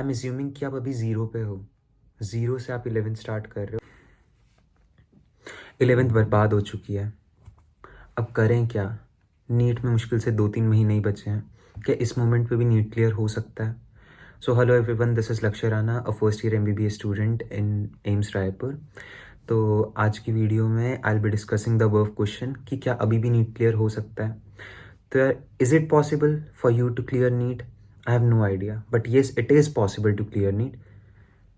I am assuming कि आप अभी ज़ीरो पे हो, ज़ीरो से आप 11th स्टार्ट कर रहे हो। 11th बर्बाद हो चुकी है। अब करें क्या? नीट में मुश्किल से 2-3 महीने ही बचे हैं। क्या इस मोमेंट पे भी नीट क्लियर हो सकता है? So hello everyone, this is Lakshya Rana, a first year MBBS student in AIIMS Raipur. तो आज की वीडियो में I will be discussing the above question कि क्या अभी भी नीट क्लियर हो सकता है। तो यार, is it possible for you to clear NEET? I have no idea, but yes it is possible to clear NEET.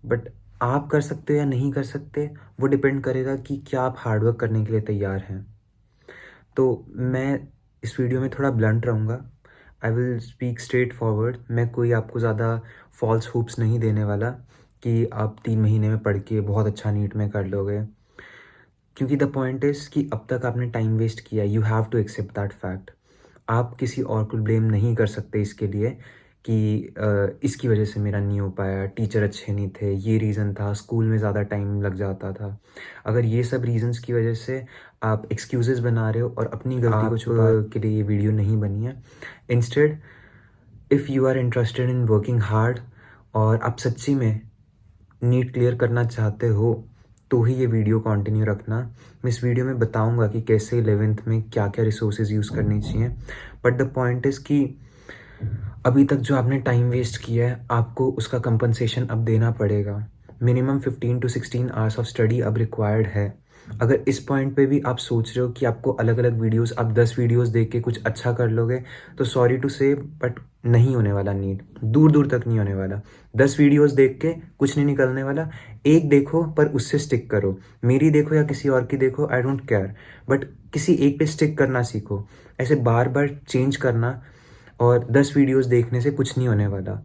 But आप कर सकते हो या नहीं कर सकते, वो डिपेंड करेगा कि क्या आप हार्डवर्क करने के लिए तैयार हैं। तो मैं इस वीडियो में थोड़ा ब्लंट रहूँगा। I will speak straight forward. मैं कोई आपको ज़्यादा फॉल्स होप्स नहीं देने वाला कि आप 3 महीने में पढ़ के बहुत अच्छा नीट में कर लोगे, क्योंकि द पॉइंट इज़ कि अब तक आपने टाइम वेस्ट किया। You have to accept that fact. आप किसी और को ब्लेम नहीं कर सकते इसके लिए कि इसकी वजह से मेरा नहीं हो पाया, टीचर अच्छे नहीं थे, ये रीज़न था, स्कूल में ज़्यादा टाइम लग जाता था। अगर ये सब रीज़न्स की वजह से आप एक्सक्यूज़ेस बना रहे हो और अपनी गलती को छुपा के लिए ये वीडियो नहीं बनी है। Instead, if you are interested in working hard और आप सच्ची में नीट क्लियर करना चाहते हो, तो ही ये वीडियो कंटिन्यू रखना। मैं इस वीडियो में बताऊंगा कि कैसे 11th में क्या क्या रिसोर्सेज यूज़ करनी चाहिए। बट द पॉइंट इज़ कि अभी तक जो आपने टाइम वेस्ट किया है, आपको उसका कंपनसेशन अब देना पड़ेगा। Minimum 15 to 16 hours of study अब रिक्वायर्ड है। अगर इस पॉइंट पे भी आप सोच रहे हो कि आपको अलग अलग वीडियोस, आप 10 वीडियोस देख के कुछ अच्छा कर लोगे, तो सॉरी टू से बट नहीं होने वाला। नीट दूर दूर तक नहीं होने वाला। 10 वीडियोस देख के कुछ नहीं निकलने वाला। एक देखो पर उससे स्टिक करो। मेरी देखो या किसी और की देखो, आई डोंट केयर, बट किसी एक पे स्टिक करना सीखो। ऐसे बार बार चेंज करना और 10 वीडियोस देखने से कुछ नहीं होने वाला।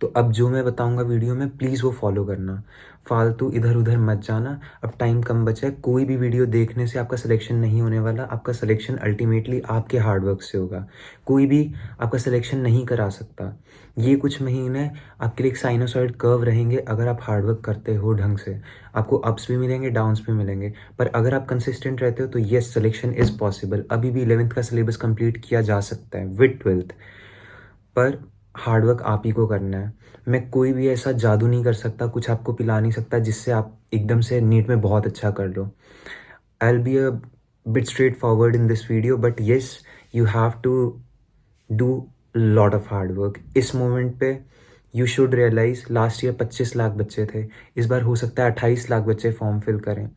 तो अब जो मैं बताऊंगा वीडियो में, प्लीज़ वो फॉलो करना। फालतू इधर उधर मत जाना। अब टाइम कम बचा है। कोई भी वीडियो देखने से आपका सिलेक्शन नहीं होने वाला। आपका सिलेक्शन अल्टीमेटली आपके हार्डवर्क से होगा। कोई भी आपका सिलेक्शन नहीं करा सकता। ये कुछ महीने आपके लिए एक साइनोसॉइड कर्व रहेंगे। अगर आप हार्डवर्क करते हो ढंग से, आपको अप्स भी मिलेंगे, डाउन्स भी मिलेंगे, पर अगर आप कंसिस्टेंट रहते हो तो येस, सिलेक्शन इज़ पॉसिबल। अभी भी 11th का सिलेबस कंप्लीट किया जा सकता है विद 12th। पर हार्डवर्क आप ही को करना है। मैं कोई भी ऐसा जादू नहीं कर सकता, कुछ आपको पिला नहीं सकता जिससे आप एकदम से नीट में बहुत अच्छा कर लो। I will be a bit straightforward in this video, but yes, you have to do lot of hard work. इस मोमेंट पे you should realise, last year 25 lakh बच्चे थे, इस बार हो सकता है 28 लाख बच्चे फॉर्म फिल करें।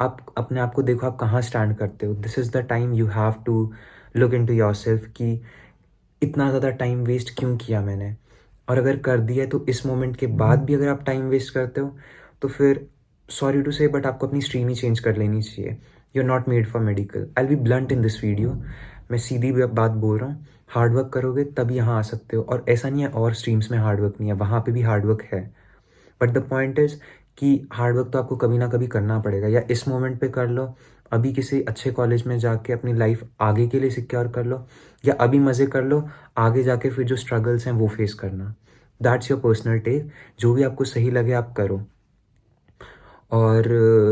आप अपने आप को देखो, आप कहाँ स्टैंड करते हो। This is the time you have to look into yourself कि इतना ज़्यादा टाइम वेस्ट क्यों किया मैंने। और अगर कर दिया है तो इस मोमेंट के बाद भी अगर आप टाइम वेस्ट करते हो, तो फिर सॉरी टू से बट आपको अपनी स्ट्रीम ही चेंज कर लेनी चाहिए। You are not made for medical. I will be blunt in this video. मैं सीधी भी बात बोल रहा हूँ। हार्डवर्क करोगे तब यहाँ आ सकते हो। और ऐसा नहीं है और स्ट्रीम्स में हार्डवर्क नहीं है, वहाँ पे भी हार्डवर्क है। बट द पॉइंट इज़ कि हार्डवर्क तो आपको कभी ना कभी करना पड़ेगा। या इस मोमेंट पे कर लो, अभी किसी अच्छे कॉलेज में जाके अपनी लाइफ आगे के लिए सिक्योर कर लो, या अभी मज़े कर लो, आगे जाके फिर जो स्ट्रगल्स हैं वो फेस करना। That's your personal take. जो भी आपको सही लगे आप करो। और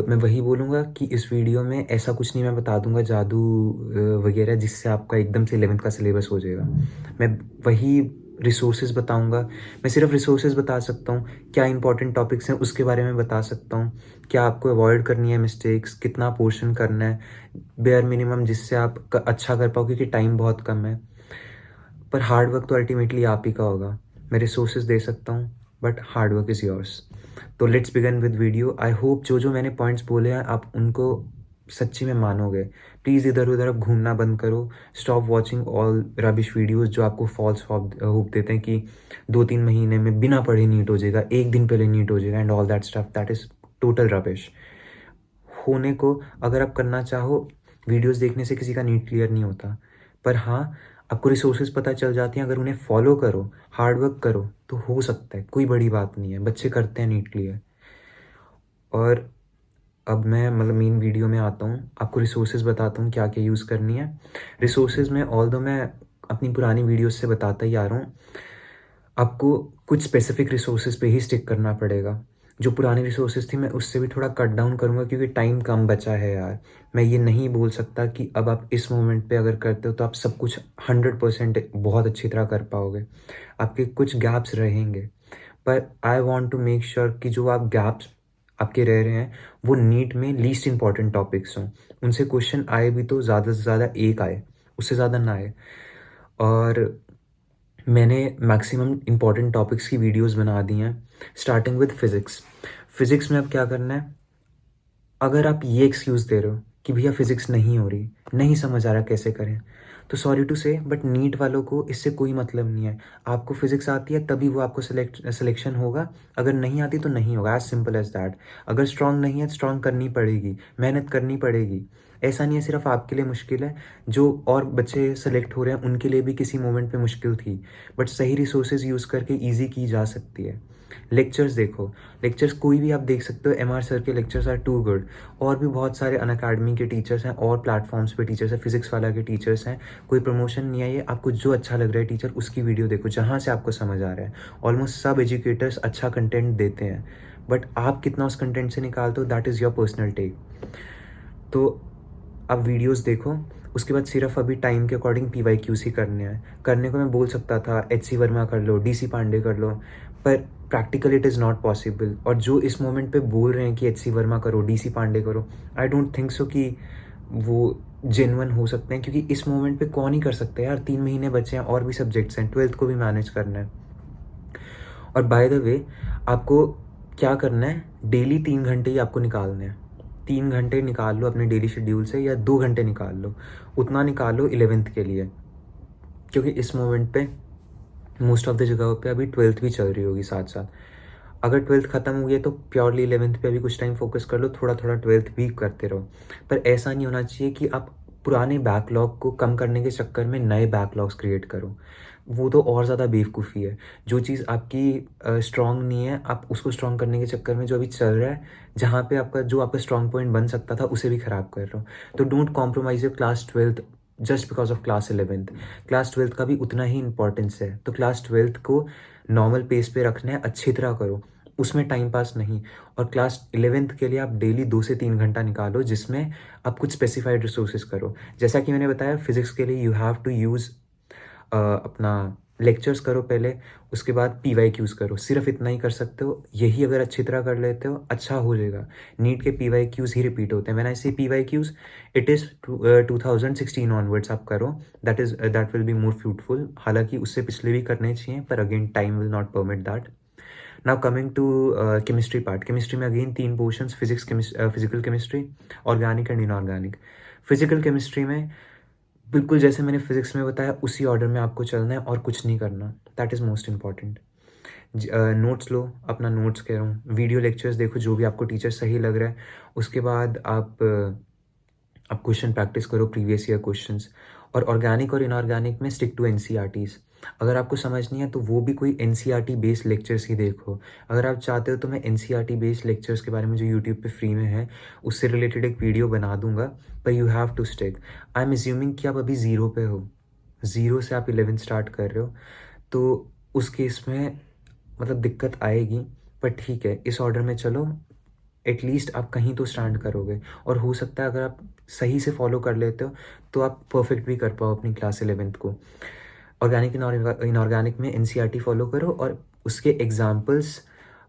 मैं वही बोलूँगा कि इस वीडियो में ऐसा कुछ नहीं मैं बता दूंगा जादू वगैरह जिससे आपका एकदम से 11th का सिलेबस हो जाएगा। मैं वही रिसोर्सेज बताऊंगा। मैं सिर्फ रिसोर्सेज बता सकता हूँ। क्या इंपॉर्टेंट टॉपिक्स हैं उसके बारे में बता सकता हूँ। क्या आपको अवॉइड करनी है मिस्टेक्स, कितना पोर्शन करना है, बेयर मिनिमम जिससे आप अच्छा कर पाओ, क्योंकि टाइम बहुत कम है। पर हार्ड वर्क तो अल्टीमेटली आप ही का होगा। मैं रिसोर्सेज दे सकता हूँ, but hard work is yours. तो let's begin with video. I hope जो जो मैंने पॉइंट्स बोले हैं आप उनको सच्ची में मानोगे। प्लीज़ इधर उधर अब घूमना बंद करो। Stop watching all rubbish videos जो आपको फॉल्स होप देते हैं कि 2-3 महीने में बिना पढ़े नीट हो जाएगा, एक दिन पहले नीट हो जाएगा, and all that stuff. That is total rubbish. होने को अगर आप करना चाहो, वीडियोस देखने से किसी का नीट क्लियर नहीं होता। पर हाँ, आपको रिसोर्सेज पता चल जाती हैं। अगर उन्हें फॉलो करो, हार्ड वर्क करो, तो हो सकता है। कोई बड़ी बात नहीं है, बच्चे करते हैं नीट क्लियर। और अब मैं मेन वीडियो में आता हूँ, आपको रिसोर्सेज बताता हूँ क्या क्या यूज़ करनी है। रिसोर्सेज में ऑल्दो मैं अपनी पुरानी वीडियोस से बताता ही आ रहा हूँ, आपको कुछ स्पेसिफिक रिसोर्सेज पे ही स्टिक करना पड़ेगा। जो पुरानी रिसोर्सेज थी मैं उससे भी थोड़ा कट डाउन करूँगा, क्योंकि टाइम कम बचा है यार। मैं ये नहीं बोल सकता कि अब आप इस मोमेंट पे अगर करते हो तो आप सब कुछ 100% बहुत अच्छी तरह कर पाओगे। आपके कुछ गैप्स रहेंगे, पर I want to make sure कि जो आप गैप्स आपके रह रहे हैं वो नीट में लीस्ट इंपॉर्टेंट टॉपिक्स हों। उनसे क्वेश्चन आए भी तो ज़्यादा से ज़्यादा एक आए, उससे ज़्यादा ना आए। और मैंने मैक्सिमम इंपॉर्टेंट टॉपिक्स की वीडियोस बना दी हैं, स्टार्टिंग विद फिज़िक्स। फिज़िक्स में अब क्या करना है, अगर आप ये एक्सक्यूज़ दे रहे हो कि भैया फिज़िक्स नहीं हो रही, नहीं समझ आ रहा कैसे करें, तो सॉरी टू से बट नीट वालों को इससे कोई मतलब नहीं है। आपको फिज़िक्स आती है तभी वो आपको सिलेक्शन होगा, अगर नहीं आती तो नहीं होगा, एज सिंपल एज दैट। अगर स्ट्रांग नहीं है, स्ट्रांग करनी पड़ेगी, मेहनत करनी पड़ेगी। ऐसा नहीं है सिर्फ आपके लिए मुश्किल है, जो और बच्चे सेलेक्ट हो रहे हैं उनके लिए भी किसी मोमेंट पे मुश्किल थी, बट सही रिसोर्सेज यूज़ करके ईजी की जा सकती है। लेक्चर्स देखो, लेक्चर्स कोई भी आप देख सकते हो, MR सर के लेक्चर्स आर टू गुड। और भी बहुत सारे अनअकैडमी के टीचर्स हैं और प्लेटफॉर्म्स पे टीचर्स हैं, फिजिक्स वाला के टीचर्स हैं। कोई प्रमोशन नहीं है ये, आपको जो अच्छा लग रहा है टीचर उसकी वीडियो देखो जहाँ से आपको समझ आ रहा है। ऑलमोस्ट सब एजुकेटर्स अच्छा कंटेंट देते हैं, बट आप कितना उस कंटेंट से निकालते हो that is your personal take. तो आप वीडियोस देखो, उसके बाद सिर्फ अभी टाइम के अकॉर्डिंग PYQs ही करने हैं। करने को मैं बोल सकता था HC वर्मा कर लो, DC पांडे कर लो, पर practical it is not possible. और जो इस मोमेंट पे बोल रहे हैं कि HC वर्मा करो, DC पांडे करो, आई डोंट थिंक सो कि वो जेन्युइन हो सकते हैं, क्योंकि इस मोमेंट पे कौन ही कर सकता है यार। 3 महीने बचे हैं, और भी सब्जेक्ट्स हैं, 12th को भी मैनेज करना है। और बाय द वे, आपको क्या करना है, डेली 3 घंटे ही आपको निकालने हैं। 3 घंटे निकाल लो अपने डेली शेड्यूल से, या 2 घंटे निकाल लो, उतना निकालो 11th के लिए, क्योंकि इस मोमेंट पे मोस्ट ऑफ द जगहों पे अभी 12th भी चल रही होगी साथ साथ। अगर 12th ख़त्म हो गई तो प्योरली 11th पे अभी कुछ टाइम फोकस कर लो, थोड़ा थोड़ा 12th भी करते रहो। पर ऐसा नहीं होना चाहिए कि आप पुराने बैकलॉग को कम करने के चक्कर में नए बैकलॉग्स क्रिएट करो। वो तो और ज़्यादा बेवकूफ़ी है। जो चीज़ आपकी स्ट्रॉन्ग नहीं है, आप उसको स्ट्रॉन्ग करने के चक्कर में जो अभी चल रहा है, जहाँ पे जो आपका स्ट्रॉन्ग पॉइंट बन सकता था उसे भी ख़राब कर रहे हो। तो don't compromise your class 12th just because of class 11th। Class 12th का भी उतना ही इंपॉर्टेंस है, तो क्लास 12th को नॉर्मल पेस पे रखना है, अच्छी तरह करो, उसमें टाइम पास नहीं। और क्लास 11th के लिए आप डेली 2 से 3 घंटा निकालो, जिसमें आप कुछ स्पेसिफाइड रिसोर्सेज करो। जैसा कि मैंने बताया, फिजिक्स के लिए यू हैव टू यूज़ अपना लेक्चर्स करो पहले, उसके बाद PYQs करो। सिर्फ इतना ही कर सकते हो, यही अगर अच्छी तरह कर लेते हो अच्छा हो जाएगा। नीट के PYQs ही रिपीट होते हैं। व्हेन आई से PYQs, इट इज़ 2016 ऑनवर्ड्स आप करो, that will be more fruitful. हालांकि उससे पिछले भी करने चाहिए, पर again time will not permit that. Now coming to chemistry part. Chemistry में again 3 portions, physical chemistry, organic and inorganic. Physical chemistry में बिल्कुल जैसे मैंने फिजिक्स में बताया उसी ऑर्डर में आपको चलना है और कुछ नहीं करना, that is most important. Notes लो, अपना नोट्स कह रहा हूँ, वीडियो लेक्चर्स देखो जो भी आपको टीचर सही लग रहा है। उसके बाद आप क्वेश्चन प्रैक्टिस करो, प्रीवियस ईयर क्वेश्चंस। और ऑर्गेनिक और इनऑर्गेनिक में स्टिक टू NCERTs। अगर आपको समझ नहीं है तो वो भी कोई NCERT बेस्ड लेक्चर्स ही देखो। अगर आप चाहते हो तो मैं NCERT बेस्ड लेक्चर्स के बारे में जो यूट्यूब पे फ्री में है उससे रिलेटेड एक वीडियो बना दूंगा, पर you have to stick. I am assuming कि आप अभी 0 पे हो, 0 से आप 11 स्टार्ट कर रहे हो, तो उस केस में मतलब दिक्कत आएगी। पर ठीक है, इस ऑर्डर में चलो, एटलीस्ट आप कहीं तो स्टैंड करोगे। और हो सकता है अगर आप सही से फॉलो कर लेते हो तो आप परफेक्ट भी कर पाओ अपनी क्लास 11th को। ऑर्गेनिक इनऑर्गेनिक में NCERT फॉलो करो, और उसके एग्जाम्पल्स,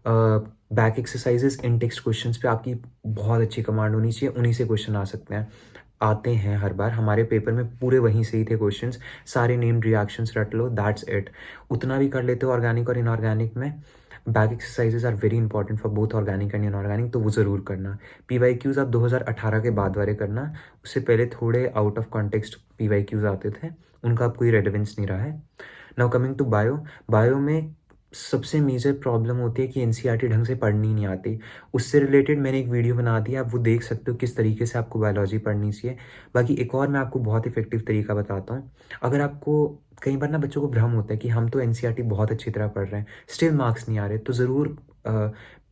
बैक एक्सरसाइजेस, इन टेक्स्ट क्वेश्चंस पे आपकी बहुत अच्छी कमांड होनी चाहिए। उन्हीं से क्वेश्चन आ सकते हैं, आते हैं हर बार। हमारे पेपर में पूरे वहीं से ही थे क्वेश्चंस। सारे नेम्ड रिएक्शंस रट लो, दैट्स इट। उतना भी कर लेते हो ऑर्गेनिक और इनऑर्गेनिक में। Back exercises are very important for both organic and inorganic, तो वो ज़रूर करना। PYQs आप 2018 के बाद वाले करना, उससे पहले थोड़े आउट ऑफ कॉन्टेक्स्ट PYQs आते थे, उनका अब कोई रेलेवेंस नहीं रहा है। Now coming to bio. Bio में सबसे मेजर प्रॉब्लम होती है कि NCERT ढंग से पढ़नी नहीं आती। उससे रिलेटेड मैंने एक वीडियो बना दी है, आप वो देख सकते हो किस तरीके से आपको बायोलॉजी पढ़नी चाहिए। बाकी एक और मैं आपको बहुत इफेक्टिव तरीका बताता हूँ। अगर आपको कई बार ना बच्चों को भ्रम होता है कि हम तो NCERT बहुत अच्छी तरह पढ़ रहे हैं, स्टिल मार्क्स नहीं आ रहे, तो ज़रूर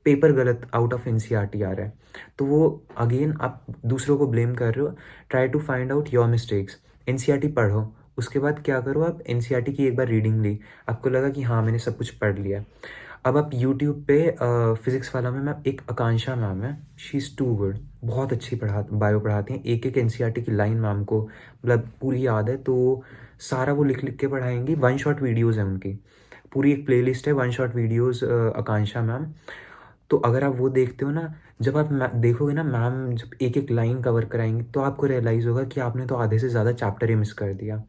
पेपर गलत आउट ऑफ NCERT आ रहा है, तो वो अगेन आप दूसरों को ब्लेम कर रहे हो। Try to find out your mistakes. NCERT पढ़ो, उसके बाद क्या करो, आप NCERT की एक बार रीडिंग ली, आपको लगा कि हाँ मैंने सब कुछ पढ़ लिया, अब आप यूट्यूब पे फिज़िक्स वाला में मैम एक आकांक्षा मैम है, शी इज़ टू गुड, बहुत अच्छी बायो पढ़ाती हैं। एक-एक एनसीईआरटी की लाइन मैम को मतलब पूरी याद है, तो सारा वो लिख-लिख के पढ़ाएँगी। वन शॉट वीडियोज़ हैं उनकी, पूरी एक प्लेलिस्ट है वन शॉट वीडियोज़ आकांक्षा मैम। तो अगर आप वो देखते हो ना, जब आप देखोगे ना मैम जब एक-एक लाइन कवर कराएँगी, तो आपको रियलाइज़ होगा कि आपने तो आधे से ज़्यादा चैप्टर ही मिस कर दिया।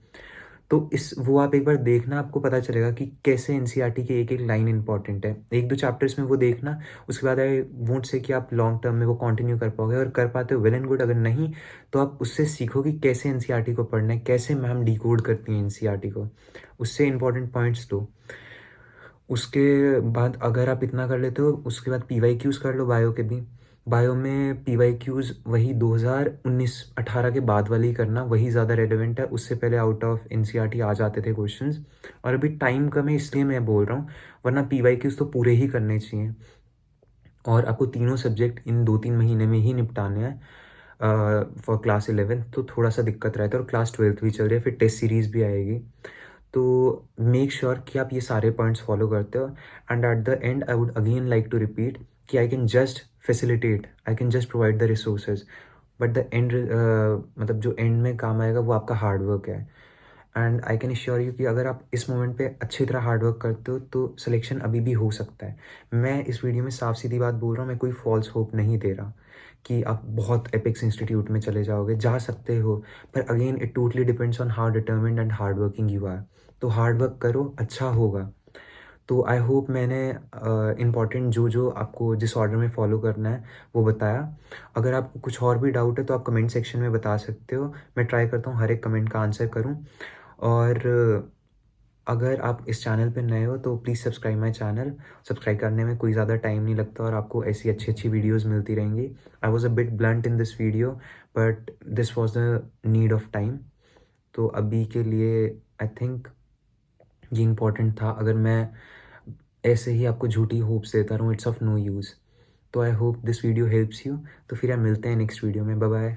तो वो आप एक बार देखना, आपको पता चलेगा कि कैसे एनसीईआरटी की एक-एक लाइन इम्पोर्टेंट है। 1-2 चैप्टर्स में वो देखना, उसके बाद आई वोंट से कि आप लॉन्ग टर्म में वो कंटिन्यू कर पाओगे। अगर कर पाते हो वेल एंड गुड, अगर नहीं तो आप उससे सीखो कि कैसे एनसीईआरटी को पढ़ना है, कैसे मैम डिकोड करती हैं एनसीईआरटी को, उससे इम्पोर्टेंट पॉइंट्स लो। उसके बाद अगर आप इतना कर लेते हो, उसके बाद पीवाईक्यूज़ कर लो बायो के भी। बायो में पीवाईक्यूज़ वही 2019-18 के बाद वाले ही करना, वही ज़्यादा रेलेवेंट है। उससे पहले आउट ऑफ एनसीईआरटी आ जाते थे क्वेश्चंस, और अभी टाइम कम है इसलिए मैं बोल रहा हूँ, वरना पीवाईक्यूज़ तो पूरे ही करने चाहिए। और आपको तीनों सब्जेक्ट इन 2-3 महीने में ही निपटाने हैं फॉर क्लास 11, तो थोड़ा सा दिक्कत रहता है। और क्लास 12 भी चल रही है, फिर टेस्ट सीरीज़ भी आएगी। तो मेक श्योर कि आप ये सारे पॉइंट्स फॉलो करते हो। And at the end I would again like to repeat कि I can just facilitate, I can just provide the resources, but the end मतलब जो एंड में काम आएगा वो आपका हार्ड वर्क है। And I can sure you कि अगर आप इस मोमेंट पे अच्छी तरह हार्ड वर्क करते हो तो सिलेक्शन अभी भी हो सकता है। मैं इस वीडियो में साफ सीधी बात बोल रहा हूँ, मैं कोई फॉल्स होप नहीं दे रहा कि आप बहुत एपिक्स इंस्टीट्यूट में चले जाओगे, जा सकते हो, पर again it totally depends on how determined and hard working you are. तो हार्ड वर्क करो, अच्छा होगा। तो आई होप मैंने इम्पॉर्टेंट जो आपको जिस ऑर्डर में फॉलो करना है वो बताया। अगर आपको कुछ और भी डाउट है तो आप कमेंट सेक्शन में बता सकते हो, मैं ट्राई करता हूँ हर एक कमेंट का आंसर करूँ। और अगर आप इस चैनल पे नए हो तो please subscribe my channel. Subscribe करने में कोई ज़्यादा टाइम नहीं लगता और आपको ऐसी अच्छी वीडियोस मिलती रहेंगी। I was a bit blunt in this video, but this was the need of time. तो अभी के लिए आई थिंक ये इम्पोर्टेंट था। अगर मैं ऐसे ही आपको झूठी होप्स देता रहूँ, इट्स ऑफ नो यूज़। तो I hope this video helps you. तो फिर हम मिलते हैं नेक्स्ट वीडियो में। Bye bye.